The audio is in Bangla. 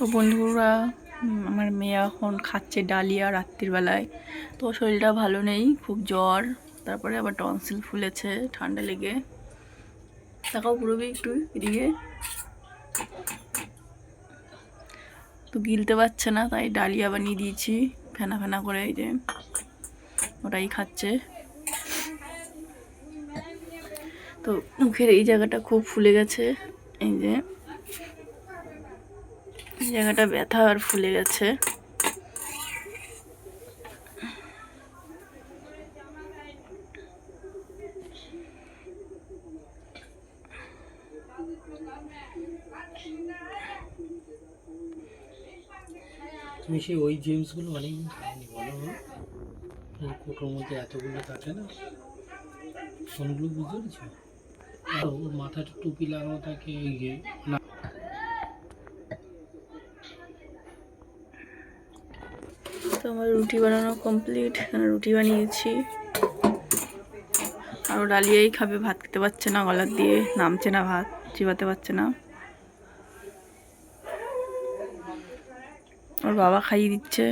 তো বন্ধুরা, আমার মেয়ে এখন খাচ্ছে ডালিয়া রাত্রির বেলায়। তো শরীরটা ভালো নেই, খুব জ্বর, তারপরে আবার টনসিল ফুলেছে ঠান্ডা লেগে। তাকাও পুরোবি একটু এদিকে। তো গিলতে পারছে না, তাই ডালিয়া বানিয়ে দিয়েছি ফেনা ফেনা করে, এই যে ওটাই খাচ্ছে। তো মুখের এই জায়গাটা খুব ফুলে গেছে, এই যে জায়গাটা ব্যথা আর ফুলে গেছে। তুমি সেই ওই জেমসগুলো অনেকদিন খাওনি বলো? এই কোটোর মধ্যে এতগুলো থাকে না, কোনগুলো বুঝতে পেরেছো? আর ওর মাথাটা টুপি লাগানো থাকে এই যে না। তো আমার রুটি বানানো কমপ্লিট, রুটি বানিয়েছি। আর ও ডালিয়াই খাবে, ভাত খেতে পারছে না, গলার দিয়ে নামছে না, ভাত চিবাতে পারছে না। ওর বাবা খাইয়ে দিচ্ছে।